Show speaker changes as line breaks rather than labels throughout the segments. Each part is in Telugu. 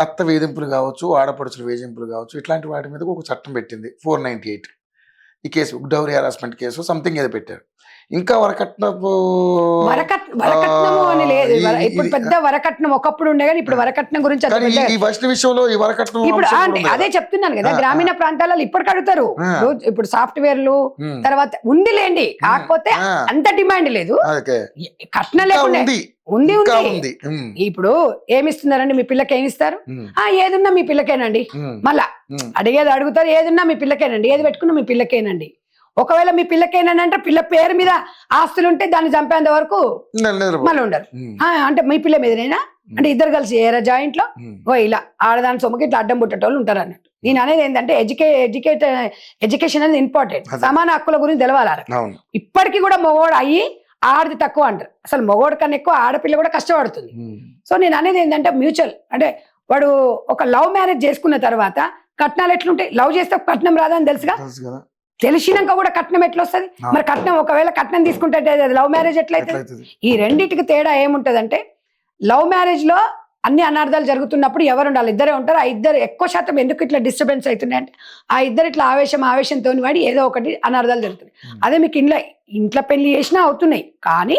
అత్త వేధింపులు కావచ్చు, ఆడపడుచుల వేధింపులు కావచ్చు, ఇట్లాంటి వాటి మీద ఒక చట్టం పెట్టింది 498. ఈ case dowry harassment case something ఏదో పెట్టారు. ఇంకా వరకట్నపు
వరకట్నము అని లేదు. ఇప్పుడు పెద్ద వరకట్నం ఒకప్పుడు ఉండే కానీ ఇప్పుడు వరకట్నం గురించి
ఈ వైష్ణవ విషయంలో ఈ వరకట్నం
ఇప్పుడు అదే చెప్తున్నాను కదా, గ్రామీణ ప్రాంతాలలో ఇప్పటికి అడుగుతారు. ఇప్పుడు సాఫ్ట్వేర్లు తర్వాత ఉంది లేండి, కాకపోతే అంత డిమాండ్ లేదు, కట్నం లేకుండా ఉంది ఉంది. ఇప్పుడు ఏమిస్తున్నారండి మీ పిల్లకి, ఏమిస్తారు? ఏదున్నా మీ పిల్లకేనండి, మళ్ళా అడిగేది అడుగుతారు, ఏదున్నా మీ పిల్లకేనండి, ఏది పెట్టుకున్నా మీ పిల్లకేనండి. ఒకవేళ మీ పిల్లకేనండి అంటే పిల్ల పేరు మీద ఆస్తులు ఉంటే దాన్ని చంపేంత వరకు మళ్ళీ ఉండరు. అంటే మీ పిల్ల మీదనైనా అంటే ఇద్దరు కలిసి ఏరా జాయింట్ లో ఇలా ఆడదాని సొమ్మకి ఇట్లా అడ్డం పుట్టేటోళ్ళు ఉంటారు అన్నట్టు. నేను అనేది ఏంటంటే ఎడ్యుకేషన్ అనేది ఇంపార్టెంట్. సమాన హక్కుల గురించి తెలవాలి. ఇప్పటికీ కూడా మగవాడు అయ్యి ఆడది తక్కువ అంటారు. అసలు మగవాడి కన్నా ఎక్కువ ఆడపిల్ల కూడా కష్టపడుతుంది. సో నేను అనేది ఏంటంటే మ్యూచువల్, అంటే వాడు ఒక లవ్ మ్యారేజ్ చేసుకున్న తర్వాత కట్నాలు ఎట్లుంటాయి? లవ్ చేస్తే కట్నం రాదని తెలుసుగా, తెలిసినాక కూడా కట్నం ఎట్లా వస్తుంది? మరి కట్నం ఒకవేళ కట్నం తీసుకుంటే లవ్ మ్యారేజ్ ఎట్లయితుంది? ఈ రెండింటికి తేడా ఏముంటదంటే, లవ్ మ్యారేజ్ లో అన్ని అనార్థాలు జరుగుతున్నప్పుడు ఎవరు ఉండాలి? ఇద్దరే ఉంటారు. ఆ ఇద్దరు ఎక్కువ శాతం ఎందుకు ఇట్లా డిస్టర్బెన్స్ అవుతున్నాయి అంటే, ఆ ఇద్దరు ఇట్లా ఆవేశంతో వాడి ఏదో ఒకటి అనార్థాలు జరుగుతున్నాయి. అదే మీకు ఇంట్లో పెళ్లి చేసినా అవుతున్నాయి, కానీ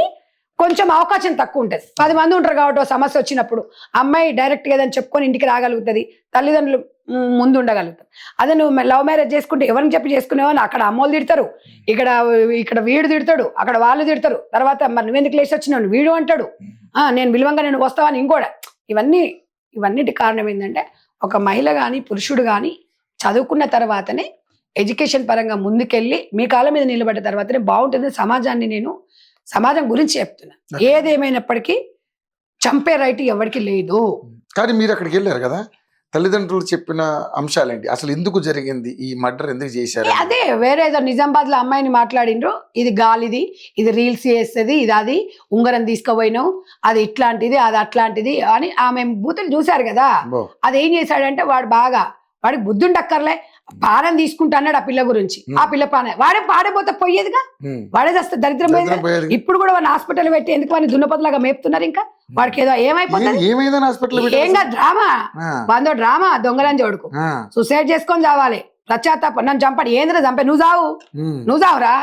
కొంచెం అవకాశం తక్కువ ఉంటుంది. 10 మంది ఉంటారు కాబట్టి సమస్య వచ్చినప్పుడు అమ్మాయి డైరెక్ట్గా ఏదైనా చెప్పుకొని ఇంటికి రాగలుగుతుంది, తల్లిదండ్రులు ముందు ఉండగలుగుతారు. అదే నువ్వు లవ్ మ్యారేజ్ చేసుకుంటే ఎవరిని చెప్పి చేసుకునేవా, అక్కడ అమ్మోళ్ళు తిడతారు, ఇక్కడ వీడు తిడతాడు, అక్కడ వాళ్ళు తిడతారు, తర్వాత మరి నువ్వెందుకు లేచి వచ్చినావు వీడు అంటాడు, నేను విలువంగా నేను వస్తావని ఇంకోడా. ఇవన్నిటి కారణం ఏంటంటే, ఒక మహిళ కానీ పురుషుడు కానీ చదువుకున్న తర్వాతనే ఎడ్యుకేషన్ పరంగా ముందుకెళ్ళి మీ కాళ్ళ మీద నిలబడ్డ తర్వాతనే బాగుంటుంది. సమాజం గురించి చెప్తున్నా. ఏదేమైనప్పటికీ చంపే రైట్ ఎవరికి లేదు.
కానీ మీరు అక్కడికి వెళ్ళారు కదా, తల్లిదండ్రులు చెప్పిన అంశాలేంటి? అసలు ఎందుకు జరిగింది ఈ మర్డర్, ఎందుకు చేశారు?
అదే వేరే ఏదో నిజామాబాద్ లో అమ్మాయిని మాట్లాడిండ్రు, ఇది గాలిది, ఇది రీల్స్ చేస్తుంది, ఇది అది ఉంగరం తీసుకుపోయినావు, అది ఇట్లాంటిది, అది అట్లాంటిది అని ఆమె బూతులు చూశారు కదా. అదేం చేశాడంటే వాడికి బుద్ధి ఉండక్కర్లే, పానం తీసుకుంటా అన్నాడు ఆ పిల్ల గురించి. ఆ పిల్ల వాడే పాడైపోతే పోయేదిగా, వాడే వస్తే దరిద్రం పోయేది. ఇప్పుడు కూడా వాడిని హాస్పిటల్ పెట్టి ఎందుకు వాడిని దున్నపతిలాగా మేపుతున్నారు? ఇంకా వాడికి ఏదో ఏమైపోతుంది? ఏం కాదు, డ్రామా దొంగలని జోడుకు సూసైడ్ చేసుకొని చావాలి, పశ్చాత్తాపం. నన్ను చంపాడు, ఏంద్రా చంపా, నువ్వు చావురా,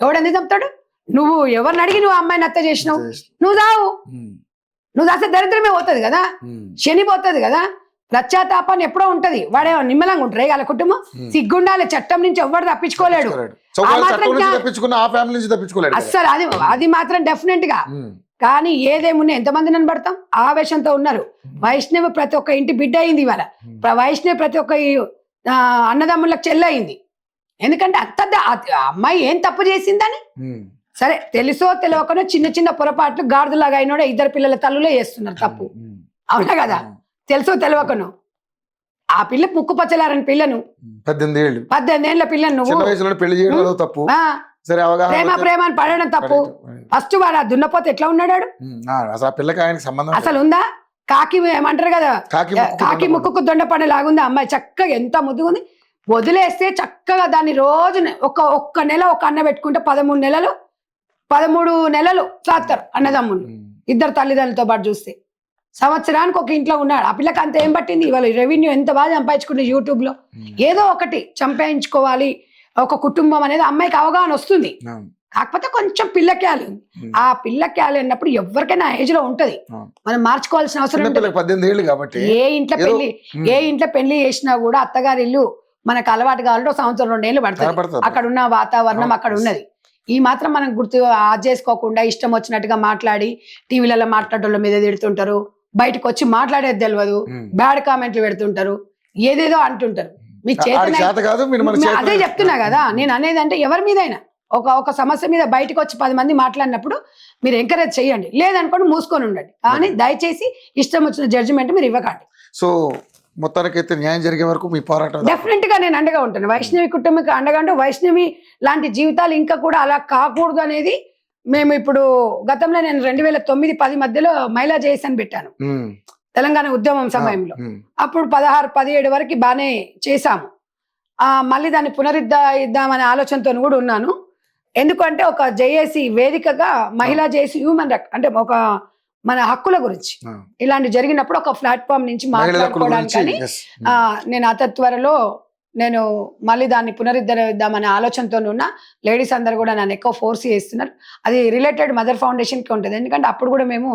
ఎవడెందుకు చంపుతాడు? నువ్వు ఎవరిని అడిగి నువ్వు అమ్మాయిని హత్య చేసినావు, నువ్వు చాస్తే దరిద్రమే పోతుంది కదా, శని పోతుంది కదా. పశ్చాత్తాపాన్ని ఎప్పుడో ఉంటది. వాడే నిమ్మలంగా ఉంటారు వాళ్ళ కుటుంబం. సిగ్గుండాలి, చట్టం నుంచి ఎవరు తప్పించుకోలేడు. అస్సలు అది మాత్రం డెఫినెట్ గా. కానీ ఏదేమున్నా ఎంతమంది నన్ను పడతాం? ఆవేశంతో ఉన్నారు. వైష్ణవి ప్రతి ఒక్క ఇంటి బిడ్డ అయింది ఇవాళ. వైష్ణవి ప్రతి ఒక్క అన్నదమ్ములకు చెల్లయింది. ఎందుకంటే అమ్మాయి ఏం తప్పు చేసిందని, సరే తెలుసో తెలియకనో చిన్న చిన్న పొరపాట్లు గాడిదలాగా అయినోడే ఇద్దరు పిల్లల తల్లులే చేస్తున్నారు తప్పు, అవునా కదా? తెలుసో తెలియకను ఆ పిల్ల ముక్కు పచ్చలారని పిల్లను 18 ఏళ్ల పిల్లను ప్రేమ అని పడడం తప్పు. ఫస్ట్ వాడు దున్నపోతే ఎట్లా ఉన్నాడు? అసలు ఉందా? కాకి ఏమంటారు కదా, కాకి ముక్కుకు దొండపడే లాగుంది అమ్మాయి. చక్కగా ఎంత ముద్దుగుంది. వదిలేస్తే చక్కగా దాన్ని రోజు ఒక్క నెల ఒక అన్న పెట్టుకుంటే 13 నెలలు సాస్తారు అన్నదమ్ములు, ఇద్దరు తల్లిదండ్రులతో పాటు చూస్తే. సంవత్సరానికి ఒక ఇంట్లో ఉన్నాడు. ఆ పిల్లకి అంత ఏం పట్టింది? ఇవాళ రెవెన్యూ ఎంత బాగా సంపాదించుకుంటే యూట్యూబ్ లో ఏదో ఒకటి చంపాయించుకోవాలి, ఒక కుటుంబం అనేది అమ్మాయికి అవగాహన వస్తుంది. కాకపోతే కొంచెం పిల్లక్యాలి ఉంది. ఆ పిల్లక్యాలి అన్నప్పుడు ఎవరికైనా ఏజ్ లో ఉంటది, మనం మార్చుకోవాల్సిన అవసరం ఉంటుంది.
18 ఏళ్ళు కాబట్టి
ఏ ఇంట్లో పెళ్లి చేసినా కూడా అత్తగారి ఇల్లు మనకు అలవాటు కావాలంటే 1 సంవత్సరం 2 ఏళ్ళు పడుతుంది. అక్కడ ఉన్న వాతావరణం అక్కడ ఉన్నది. ఈ మాత్రం మనం గుర్తు చేసుకోకుండా ఇష్టం వచ్చినట్టుగా మాట్లాడి టీవీలలో మాట్లాడటం మీద తిడుతుంటారు, బయటకు వచ్చి మాట్లాడేది తెలియదు, బ్యాడ్ కామెంట్లు పెడుతుంటారు, ఏదేదో అంటుంటారు. మీ అదే చెప్తున్నా కదా నేను అనేది. అంటే ఎవరి మీదైనా ఒక సమస్య మీద బయటకు వచ్చి 10 మంది మాట్లాడినప్పుడు మీరు ఎంకరేజ్ చేయండి, లేదనుకోండి మూసుకొని ఉండండి. కానీ దయచేసి ఇష్టం వచ్చిన జడ్జిమెంట్ మీరు ఇవ్వకండి.
సో మొత్తానికైతే న్యాయం జరిగే వరకు మీ పోరాటం
డెఫినెట్ గా నేను అండగా ఉంటాను. వైష్ణవి కుటుంబకి అండగా ఉంటే వైష్ణవి లాంటి జీవితాలు ఇంకా కూడా అలా కాకూడదు అనేది మేము ఇప్పుడు గతంలో నేను 2009-10 మధ్యలో మహిళా జేఏసీ అని పెట్టాను తెలంగాణ ఉద్యమం సమయంలో. అప్పుడు 16-17 వరకు బాగానే చేశాము. మళ్ళీ దాన్ని పునరుద్ధరిద్దామనే ఆలోచనతో కూడా ఉన్నాను. ఎందుకంటే ఒక జేఏసీ వేదికగా మహిళా జేఏసీ హ్యూమన్ రైట్ అంటే ఒక మన హక్కుల గురించి
ఆ.
ఇలాంటి జరిగినప్పుడు ఒక ప్లాట్ఫామ్ నుంచి
మహిళల హక్కుల
మాట్లాడుకోవడానికి
గురించి,
కానీ
yes.
నేను అతి త్వరలో నేను మళ్ళీ దాన్ని పునరుద్ధరిద్దామనే ఆలోచనతో ఉన్న లేడీస్ అందరు కూడా నన్ను ఎక్కువ ఫోర్స్ చేస్తున్నారు. అది రిలేటెడ్ మదర్ ఫౌండేషన్కి ఉంటుంది, ఎందుకంటే అప్పుడు కూడా మేము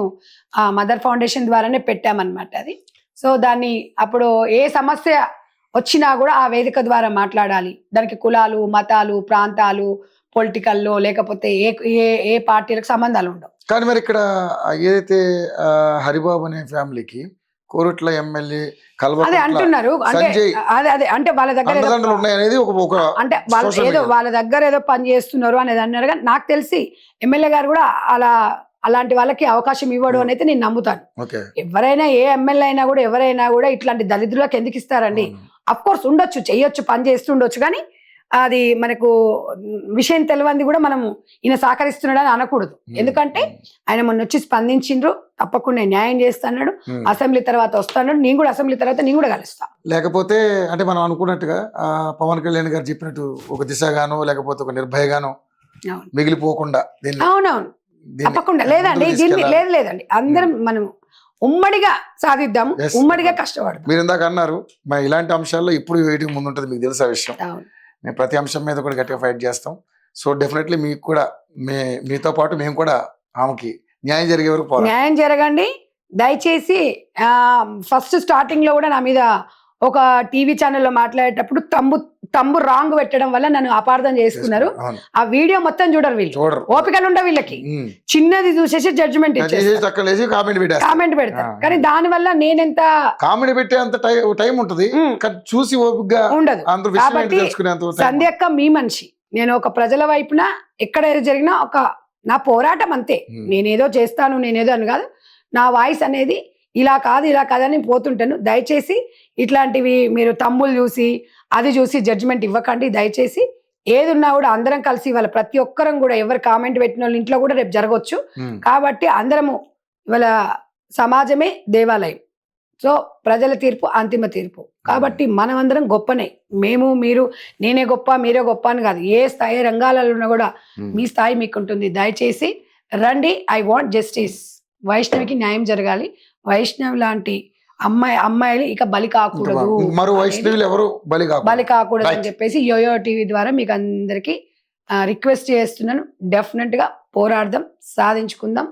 మదర్ ఫౌండేషన్ ద్వారానే పెట్టామన్నమాట అది. సో దాన్ని అప్పుడు ఏ సమస్య వచ్చినా కూడా ఆ వేదిక ద్వారా మాట్లాడాలి. దానికి కులాలు, మతాలు, ప్రాంతాలు, పొలిటికల్లో లేకపోతే ఏ ఏ ఏ పార్టీలకు సంబంధాలు ఉండవు.
కానీ మరి ఇక్కడ ఏదైతే హరిబాబు అనే ఫ్యామిలీకి కోరుట్ల ఎమ్మెల్యే
అదే అంటున్నారు, అంటే అదే అంటే వాళ్ళ దగ్గర
ఉన్నాయనేది
అంటే వాళ్ళ దగ్గర ఏదో పని చేస్తున్నారు అనేది అన్నారు. కానీ నాకు తెలిసి ఎమ్మెల్యే గారు కూడా అలాంటి వాళ్ళకి అవకాశం ఇవ్వడం అనేది నేను నమ్ముతాను. ఎవరైనా ఏ ఎమ్మెల్యే అయినా కూడా ఎవరైనా కూడా ఇట్లాంటి దళితులకు ఎందుకు ఇస్తారండి? అఫ్ కోర్స్ ఉండొచ్చు, చెయ్యొచ్చు, పని చేస్తుండొచ్చు, కానీ అది మనకు విషయం తెలియంది కూడా మనము ఈయన సహకరిస్తున్నాడని అనకూడదు. ఎందుకంటే ఆయన మొన్న వచ్చి స్పందించిండ్రు, తప్పకుండా న్యాయం చేస్తాడు, అసెంబ్లీ తర్వాత వస్తాడు, నేను కూడా అసెంబ్లీ తర్వాత నేను కూడా కలుస్తా.
లేకపోతే అంటే మనం అనుకున్నట్టుగా పవన్ కళ్యాణ్ గారు చెప్పినట్టు ఒక దిశగానో లేకపోతే ఒక నిర్భయగానో మిగిలిపోకుండా,
అవునవును తప్పకుండా లేదండి, దీన్ని లేదండి, అందరం మనం ఉమ్మడిగా సాధిద్దాము, ఉమ్మడిగా కష్టపడదాం.
మీరు ఇందాక అన్నారు ఇలాంటి అంశాల్లో ఇప్పుడు వెయిటింగ్ ముందు ఉంటుంది, మీకు తెలుసా విషయం. మేము ప్రతి అంశం మీద కూడా గట్టిగా ఫైట్ చేస్తాం. సో డెఫినెట్లీ మీకు కూడా మీతో పాటు మేము కూడా ఆమెకి న్యాయం జరిగే వరకు
న్యాయం జరగండి. దయచేసి ఫస్ట్ స్టార్టింగ్ లో కూడా నా మీద ఒక టీవీ ఛానల్లో మాట్లాడేటప్పుడు తమ్ము రాంగ్ పెట్టడం వల్ల నన్ను అపార్థం చేసుకున్నారు. ఆ వీడియో మొత్తం చూడరు వీళ్ళు, ఓపికలు ఉండవు వీళ్ళకి. చిన్నది చూసేసి జడ్జిమెంట్ కామెంట్ పెడతారు, కానీ దాని వల్ల నేనెంత
కామెంట్ పెట్టే అంత టైం ఉంటుంది, చూసి ఓపికగా ఉండదు. కాబట్టి
సంధ్యక్క మీ మనిషి, నేను ఒక ప్రజల వైపున ఎక్కడ జరిగినా ఒక నా పోరాటం అంతే. నేనేదో చేస్తాను, నేనేదో అని కాదు, నా వాయిస్ అనేది ఇలా కాదని పోతుంటాను. దయచేసి ఇట్లాంటివి మీరు తమ్ముళ్ళు చూసి అది చూసి జడ్జిమెంట్ ఇవ్వకండి. దయచేసి ఏది ఉన్నా కూడా అందరం కలిసి ఇవాళ ప్రతి ఒక్కరం కూడా ఎవరు కామెంట్ పెట్టిన వాళ్ళ ఇంట్లో కూడా రేపు జరగవచ్చు. కాబట్టి అందరము ఇవాళ సమాజమే దేవాలయం. సో ప్రజల తీర్పు అంతిమ తీర్పు. కాబట్టి మనమందరం గొప్పనే, మేము మీరు నేనే గొప్ప మీరే గొప్ప అని కాదు, ఏ స్థాయి రంగాలలో ఉన్నా కూడా మీ స్థాయి మీకు ఉంటుంది. దయచేసి రండి. I want justice. వైష్ణవికి న్యాయం జరగాలి. వైష్ణవి లాంటి అమ్మాయిలు ఇక బలి కాకూడదు, బలి కాకూడదు అని చెప్పేసి యోయో టీవీ ద్వారా మీకు అందరికి రిక్వెస్ట్ చేస్తున్నాను. డెఫినెట్ గా పోరాడదాం, సాధించుకుందాం.